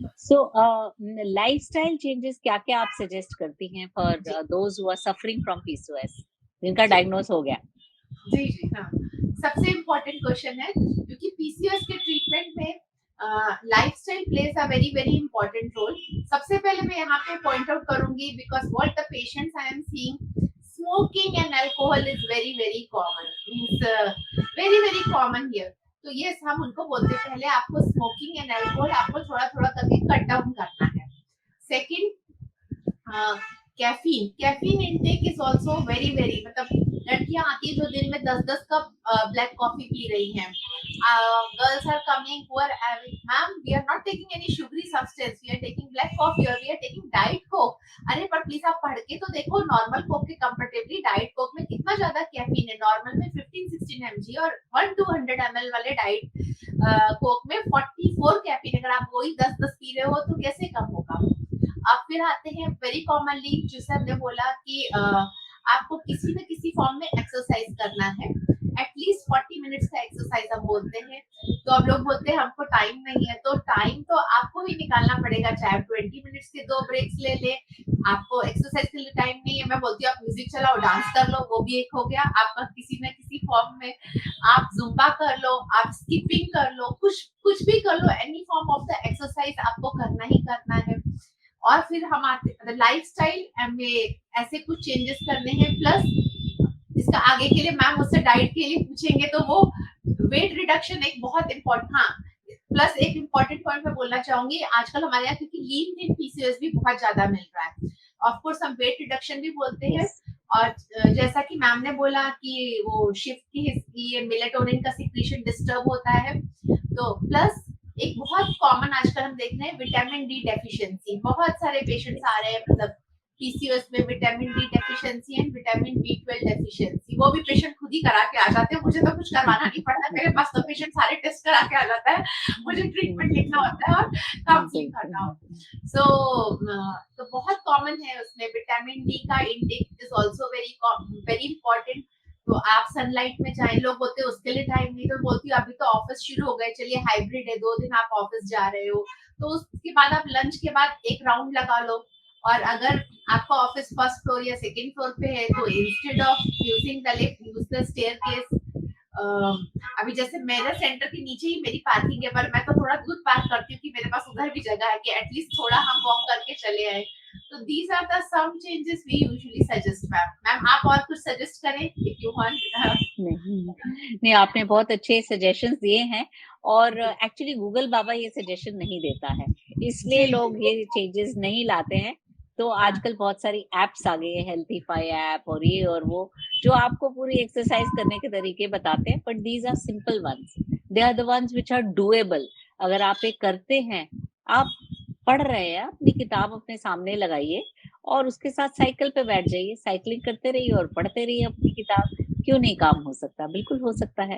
सो lifestyle changes क्या-क्या आप suggest करती हैं फॉर जी, those who are suffering from PCOS जिनका जी, डायग्नोज हो गया? जी, जी, हाँ। सबसे इम्पोर्टेंट क्वेश्चन है क्योंकि पीसीओएस के ट्रीटमेंट में lifestyle plays a very very important role. सबसे पहले मैं यहाँ पे पॉइंट आउट करूंगी because what the patients I am seeing, smoking and alcohol is very very common, means very very common here. तो ये हम उनको बोलते हैं, पहले आपको स्मोकिंग एंड अल्कोहल आपको थोड़ा थोड़ा करके कट डाउन करना है। Second, caffeine caffeine intake is also very very, मतलब लड़कियां आती है जो दिन में 10-10 कप ब्लैक कॉफी पी रही हैं। Girls are coming who are ma'am we are not taking any sugary substance, we are taking black coffee और we are taking diet Coke. अरे पर प्लीज आप पढ़ के तो देखो, नॉर्मल कोक के कंपेरेटिवली डाइट कोक में कितना ज्यादा कैफीन है। नॉर्मल में 15-16 mg और 1-200 ml वाले डाइट कोक में 44 कैफीन। अगर आप वही 10-10 पी रहे हो तो कैसे कम होगा। अब फिर आते हैं वेरी कॉमनली, जैसे हमने बोला कि आपको किसी न किसी फॉर्म में एक्सरसाइज करना है। एटलीस्ट 40 मिनट्स का एक्सरसाइज हम बोलते हैं। तो अब लोग बोलते हैं हमको टाइम नहीं है, तो टाइम तो आपको ही निकालना पड़ेगा, चाहे 20 मिनट्स के 2 ब्रेक्स ले ले। आपको एक्सरसाइज के लिए टाइम नहीं है, मैं बोलती हूँ आप म्यूजिक चलाओ, डांस कर लो, वो भी एक हो गया आपका किसी न किसी फॉर्म में। आप जुम्बा कर लो, आप स्किपिंग कर लो, कुछ कुछ भी कर लो, any form of the exercise आपको करना ही करना है। और फिर हम आते लाइफस्टाइल में ऐसे कुछ चेंजेस करने हैं। प्लस इसका आगे के लिए मैम मुझसे डाइट के लिए पूछेंगे तो वो वेट रिडक्शन एक बहुत इम्पोर्टेंट, हाँ। प्लस एक इम्पोर्टेंट पॉइंट मैं बोलना चाहूंगी, आजकल हमारे यहाँ क्योंकि लीन थिन पीसीओएस भी बहुत ज्यादा मिल रहा है, ऑफ कोर्स हम वेट रिडक्शन भी बोलते हैं। यस। और जैसा कि मैम ने बोला कि वो शिफ्ट की ये मेलेटोनिन का सिक्रीशन डिस्टर्ब होता है। तो प्लस एक बहुत कॉमन आजकल हम देख रहे हैं विटामिन डी डेफिशिएंसी, बहुत सारे पेशेंट्स आ रहे हैं, मतलब पीसीओएस में vitamin D deficiency and vitamin B 12 deficiency. वो भी पेशेंट खुद ही करा के आ जाते हैं, मुझे तो कुछ करवाना नहीं पड़ता, मेरे पास तो पेशेंट सारे टेस्ट करा के आ जाता है, मुझे ट्रीटमेंट लिखना होता है और काम ठीक करना होता है। सो तो बहुत कॉमन है उसमें विटामिन डी का intake is also very very important. तो आप सनलाइट में जाए, लोग बोलते हैं उसके लिए टाइम नहीं, तो बोलती हूँ अभी तो ऑफिस शुरू हो गए, चलिए हाइब्रिड है, 2 दिन आप ऑफिस जा रहे हो तो उसके बाद आप लंच के बाद एक राउंड लगा लो। और अगर आपका ऑफिस फर्स्ट फ्लोर या सेकंड फ्लोर पे है तो instead of using the lift use the staircase. अभी जैसे मेरे सेंटर के नीचे ही मेरी पार्किंग है, पर मैं तो थोड़ा दूर पार्क करती हूँ कि मेरे पास उधर भी जगह है कि एटलीस्ट थोड़ा हम वॉक करके चले आए। तो these are the some changes we usually suggest. Ma'am ma'am आप और कुछ सजेस्ट करें इफ यू वांट। नहीं, नहीं आपने बहुत अच्छे सजेशंस दिए हैं और जी एक्चुअली गूगल बाबा ये सजेशन नहीं देता है, इसलिए जी लोग जी। ये चेंजेस नहीं लाते हैं। तो हाँ आजकल बहुत सारी ऐप्स आ गई है, हेल्थीफाई ऐप और ये और वो, जो आपको पूरी एक्सरसाइज करने के तरीके बताते हैं, but these are simple ones, they are the ones which are doable. अगर आप ये करते हैं, आप पढ़ रहे हैं, अपनी किताब अपने सामने लगाइए और उसके साथ साइकिल पे बैठ जाइए, साइक्लिंग करते रहिए और पढ़ते रहिए अपनी किताब। क्यों नहीं काम हो सकता? बिल्कुल हो सकता है।